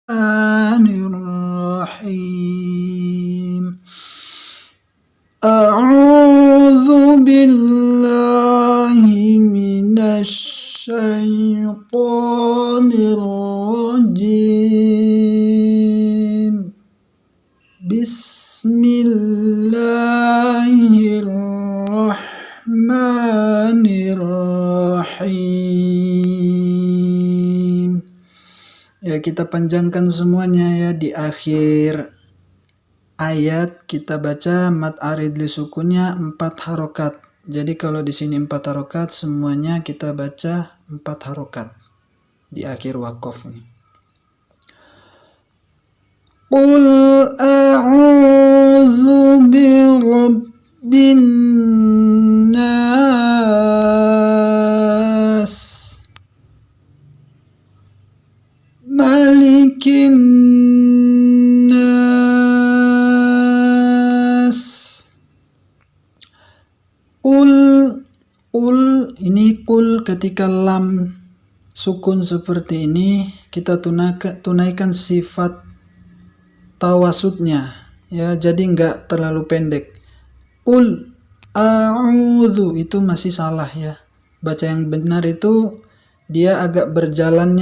Bismillahirrahmanirrahim. A'udzu billahi minasy syaithanir rajim. Bismillahirrahmanirrahim. Ya, kita panjangkan semuanya ya. Di akhir ayat kita baca mad arid li sukunnya 4 harokat. Jadi kalau di sini 4 harokat, semuanya kita baca 4 harokat di akhir waqaf nih. Qul a'udzu birabbin nas, malikin nas. Qul ini qul ketika lam sukun seperti ini kita tunaikan sifat tawasudnya ya, jadi enggak terlalu pendek. Qul a'udzu itu masih salah ya. Baca yang benar itu dia agak berjalan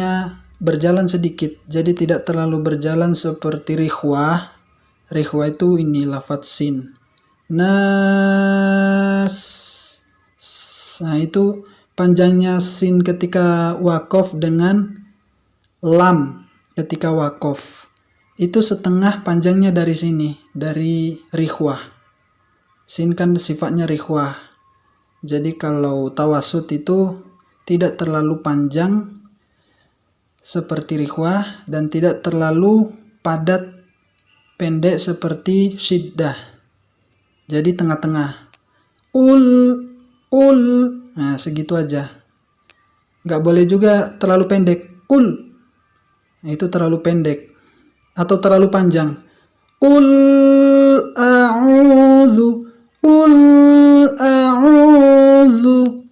sedikit, jadi tidak terlalu berjalan seperti rikhwah. Rikhwah itu ini lafadz sin. Nas. Nah itu panjangnya sin ketika waqaf dengan lam ketika waqaf. Itu setengah panjangnya dari sini, dari rikhwah. Sin kan sifatnya rikhwah. Jadi kalau tawasud itu tidak terlalu panjang seperti rikhwah dan tidak terlalu padat pendek seperti syiddah. Jadi tengah-tengah. Ul. Nah segitu aja. Nggak boleh juga terlalu pendek. Ul. Nah, itu terlalu pendek. Atau terlalu panjang. Qul a'udzu.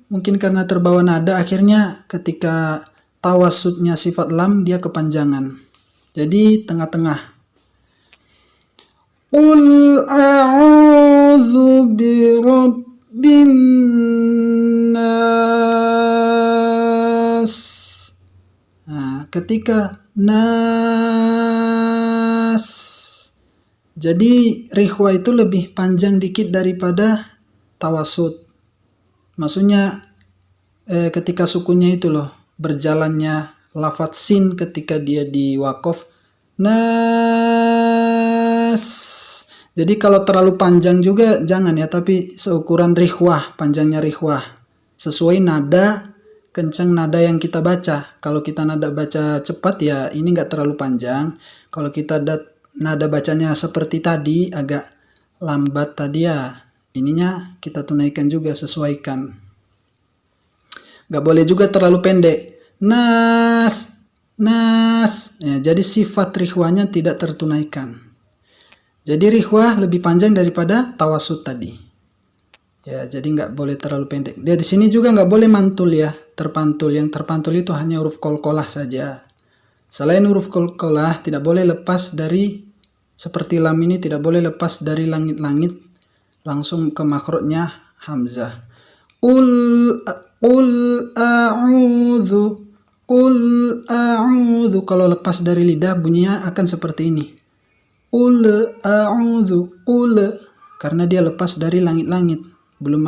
Mungkin karena terbawa nada akhirnya ketika tawasudnya sifat lam dia kepanjangan. Jadi tengah-tengah. Qul a'udzu birabbin nas. Nah, ketika nas. Jadi rikhwah itu lebih panjang dikit daripada tawasud. Maksudnya ketika sukunnya itu loh, berjalannya lafadz sin ketika dia di waqaf. Nas. Jadi kalau terlalu panjang juga jangan ya, tapi seukuran rikhwah, panjangnya rikhwah. Sesuai nada, kencang nada yang kita baca. Kalau kita nada baca cepat ya ini nggak terlalu panjang. Kalau kita nada bacanya seperti tadi agak lambat tadi ya, ininya kita tunaikan juga, sesuaikan. Nggak boleh juga terlalu pendek. Nas. Ya, jadi sifat rikhwahnya tidak tertunaikan. Jadi rikhwah lebih panjang daripada tawasud tadi. Ya, jadi nggak boleh terlalu pendek. Dia di sini juga nggak boleh mantul ya, terpantul. Yang terpantul itu hanya huruf qalqalah saja. Selain huruf qalqalah tidak boleh lepas dari, seperti lam ini tidak boleh lepas dari langit-langit langsung ke makhrajnya hamzah. Qul a'udzu. Kalau lepas dari lidah bunyinya akan seperti ini. Qul a'udzu. Karena dia lepas dari langit-langit. Belum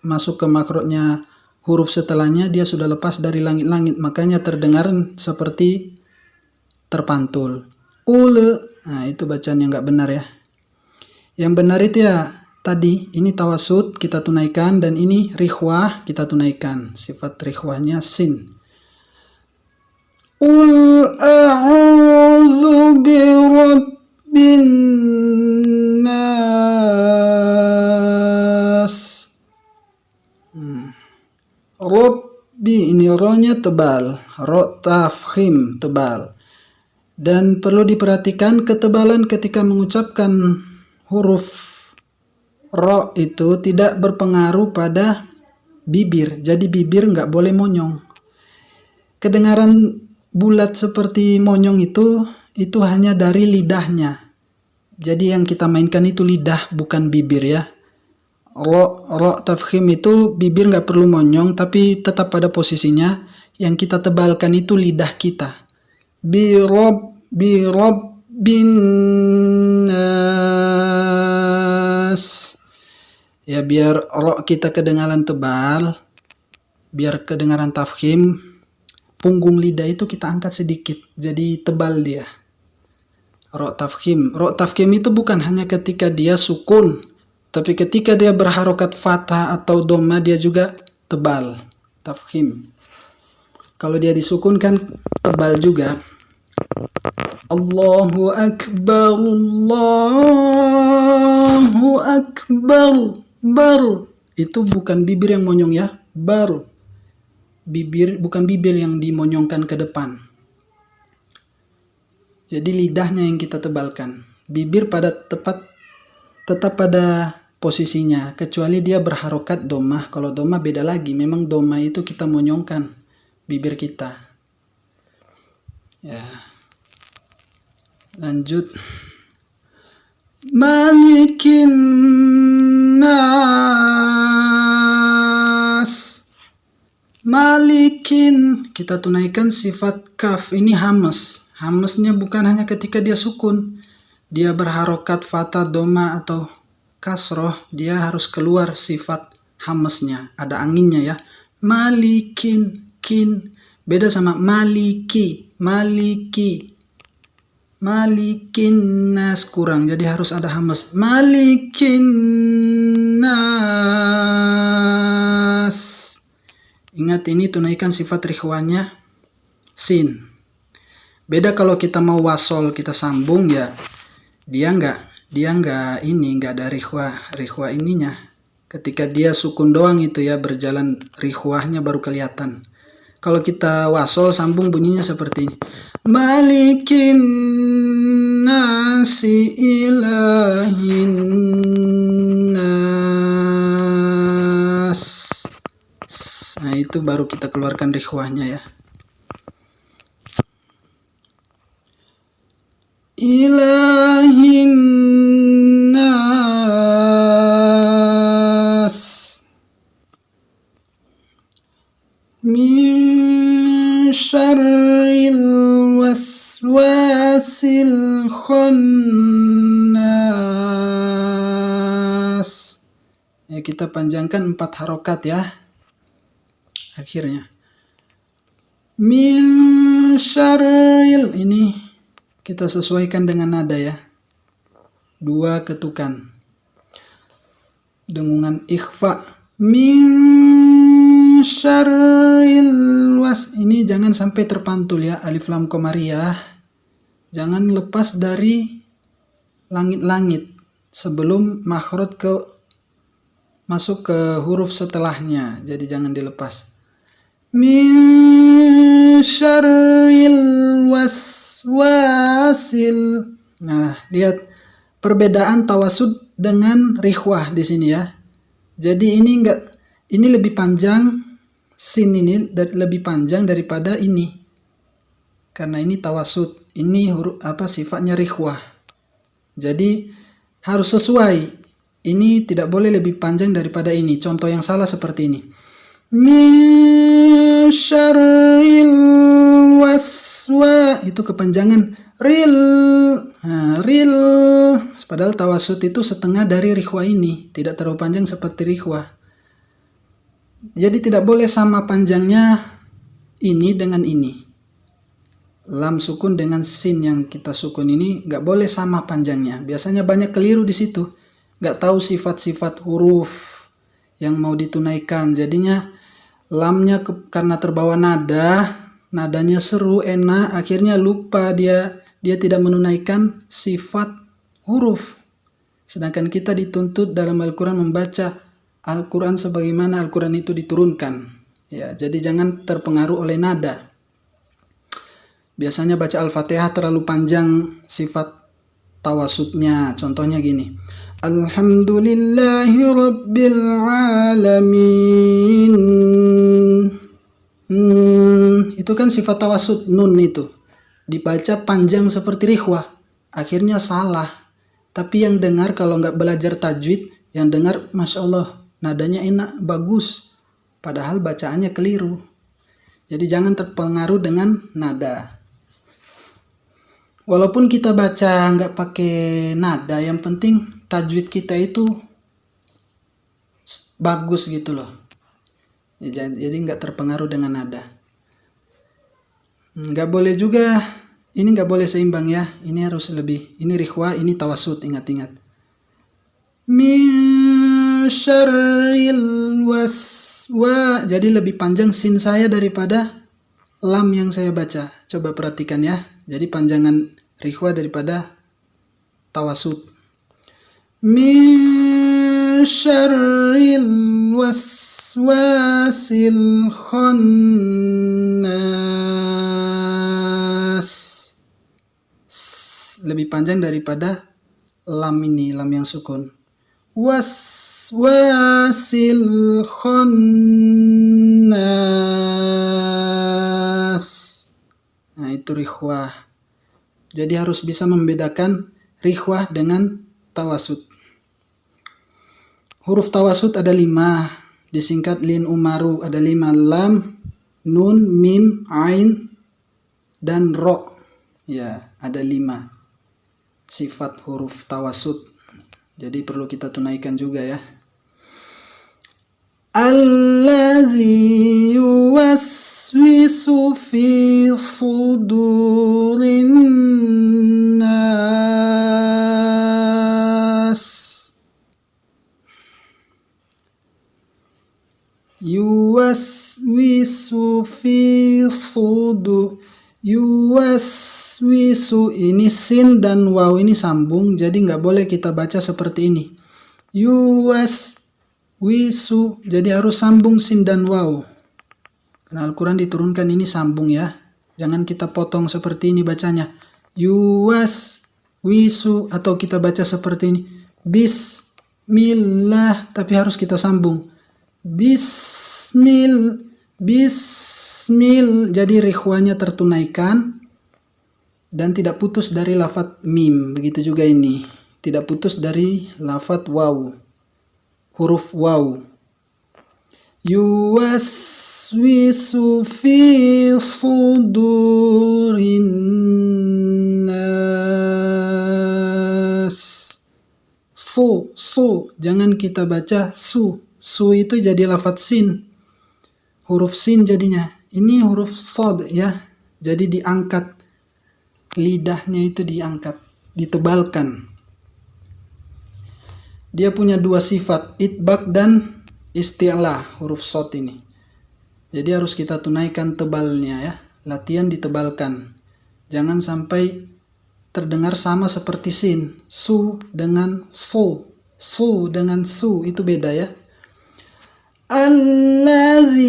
masuk ke makhrajnya huruf setelahnya, dia sudah lepas dari langit-langit. Makanya terdengar seperti terpantul. Nah itu bacaan yang nggak benar ya. Yang benar itu ya tadi, ini tawasud kita tunaikan dan ini rikhwah kita tunaikan. Sifat rikhwahnya sin. Qul a'udzu birabbin nas. Rabbi, ini ro-nya tebal. Ro tafkhim tebal. Dan perlu diperhatikan ketebalan ketika mengucapkan huruf ro itu tidak berpengaruh pada bibir. Jadi bibir nggak boleh monyong. Kedengaran bulat seperti monyong itu itu hanya dari lidahnya. Jadi yang kita mainkan itu lidah, bukan bibir ya. Ro tafkhim itu bibir nggak perlu monyong, tapi tetap pada posisinya. Yang kita tebalkan itu lidah kita. Birob bin nas. Ya biar ro kita kedengaran tebal, biar kedengaran tafkhim, punggung lidah itu kita angkat sedikit, jadi tebal dia. Ro tafkhim itu bukan hanya ketika dia sukun, tapi ketika dia berharokat fathah atau dhamma dia juga tebal. Tafkhim. Kalau dia disukunkan tebal juga. Allahu Akbar, Allahu Akbar. Bar. Itu bukan bibir yang monyong ya. Bar. Bibir, bukan bibir yang dimonyongkan ke depan. Jadi lidahnya yang kita tebalkan. Bibir tetap pada posisinya, kecuali dia berharokat dhammah. Kalau dhammah beda lagi. Memang dhammah itu kita monyongkan bibir kita. Ya. Lanjut. Malikin nas. Malikin, kita tunaikan sifat kaf. Ini hamas. Hamasnya bukan hanya ketika dia sukun. Dia berharokat fathah, dhamma atau kasroh, dia harus keluar sifat hamasnya. Ada anginnya ya. Malikin, kin. Beda sama maliki. Malikin nas, kurang. Jadi harus ada hamas. Malikin nas. Ingat ini tunaikan sifat rikhwanya sin. Beda kalau kita mau wasol, kita sambung ya. Dia nggak ada rikhwa ininya. Ketika dia sukun doang itu ya, berjalan rikhwahnya baru kelihatan. Kalau kita wasol sambung bunyinya seperti ini. Malikin nasi ilahin nas. Nah itu baru kita keluarkan rikhwahnya ya. Ilahin nas min syarril waswasil khannas. Ya kita panjangkan 4 harokat ya. Akhirnya min syarril, ini kita sesuaikan dengan nada ya. 2 ketukan. Dengungan ikhfa. Min syarril was. Ini jangan sampai terpantul ya. Alif lam qamariyah. Jangan lepas dari langit-langit sebelum makhraj masuk ke huruf setelahnya. Jadi jangan dilepas. Min syarril waswasil. Nah, lihat perbedaan tawasud dengan rikhwah di sini ya. Jadi ini lebih panjang, sin ini lebih panjang daripada ini. Karena ini tawasud, ini huruf sifatnya rikhwah. Jadi harus sesuai. Ini tidak boleh lebih panjang daripada ini. Contoh yang salah seperti ini. Min syarril waswa, itu kepanjangan ril. Nah, ril. Padahal tawasud itu setengah dari rikhwah ini, tidak terlalu panjang seperti rikhwah. Jadi tidak boleh sama panjangnya ini dengan ini. Lam sukun dengan sin yang kita sukun ini nggak boleh sama panjangnya. Biasanya banyak keliru di situ. Nggak tahu sifat-sifat huruf yang mau ditunaikan. Jadinya lamnya karena terbawa nadanya seru, enak, akhirnya lupa dia tidak menunaikan sifat huruf. Sedangkan kita dituntut dalam Al-Quran membaca Al-Quran sebagaimana Al-Quran itu diturunkan. Ya, jadi jangan terpengaruh oleh nada. Biasanya baca Al-Fatihah terlalu panjang sifat tawasudnya. Contohnya gini. Alhamdulillahi Rabbil Alamin. Itu kan sifat tawasud, nun itu. dibaca panjang seperti rikhwah, akhirnya salah. Tapi yang dengar kalau nggak belajar tajwid, yang dengar Masya Allah, nadanya enak, bagus. Padahal bacaannya keliru. Jadi jangan terpengaruh dengan nada. Walaupun kita baca nggak pakai nada, yang penting tajwid kita itu bagus gitu loh. Jadi nggak terpengaruh dengan nada. Nggak boleh juga, ini nggak boleh seimbang ya. Ini harus lebih. Ini rikhwah, ini tawasud, ingat-ingat. Min syarril waswa. Jadi lebih panjang sin saya daripada lam yang saya baca. Coba perhatikan ya. Jadi panjangan rikhwah daripada tawasud. Min syarril waswasil khannas. Lebih panjang daripada lam ini, lam yang sukun. Waswasil khannas. Nah, itu rikhwah. Jadi harus bisa membedakan rikhwah dengan tawasud. Huruf tawasud ada 5, disingkat lin umaru, ada 5, lam, nun, mim, ain, dan ro. Ya, ada 5 sifat huruf tawasud. Jadi perlu kita tunaikan juga ya. Alladzi yuwaswisu fi sudurin nas. Yuwaswisu fi sudu. Yuwaswisu, ini sin dan waw ini sambung, jadi nggak boleh kita baca seperti ini. Yuwaswisu, jadi harus sambung sin dan waw. Karena Al-Quran diturunkan ini sambung ya. Jangan kita potong seperti ini bacanya. Yuwaswisu, atau kita baca seperti ini. Bismillah, tapi harus kita sambung. Bismil, jadi rikhwahnya tertunaikan dan tidak putus dari lafadz mim. Begitu juga ini, tidak putus dari lafadz waw, huruf waw. Yuwaswisu fi sudurin nas. Su, jangan kita baca su. Su itu jadi lafadz sin, huruf sin jadinya. Ini huruf sod ya, jadi diangkat, lidahnya itu diangkat, ditebalkan. Dia punya 2 sifat, itbaq dan isti'la, huruf sod ini. Jadi harus kita tunaikan tebalnya ya, latihan ditebalkan. Jangan sampai terdengar sama seperti sin, su dengan su dengan su, itu beda ya. Alladzi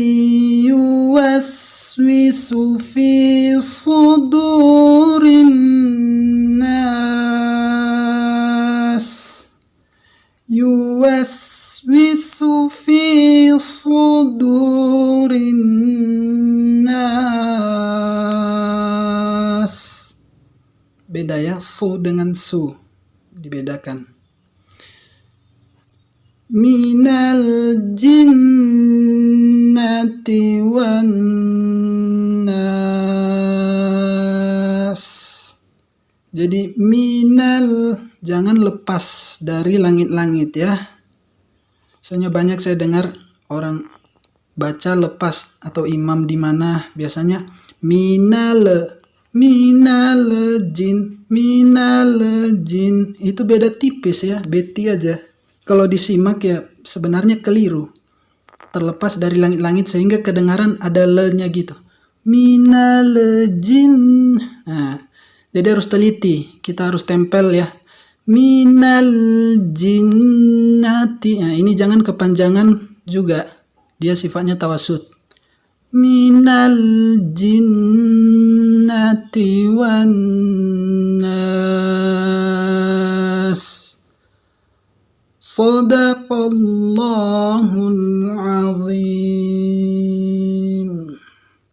yuwaswisu fi sudurin nas. Yuwaswisu fi sudurin nas. Beda ya, su dengan su, dibedakan. Minal jinnati wan nas. Jadi minal, jangan lepas dari langit-langit ya. Soalnya banyak saya dengar orang baca lepas, atau imam di mana biasanya minal jin, itu beda tipis ya, beti aja. Kalau disimak ya sebenarnya keliru, terlepas dari langit-langit sehingga kedengaran ada le-nya gitu. Minal jin. Nah, jadi harus teliti, kita harus tempel ya. Minal jinnati. Nah, ini jangan kepanjangan juga, dia sifatnya tawasud. Minal jinnati wan nas. Shadaqallahul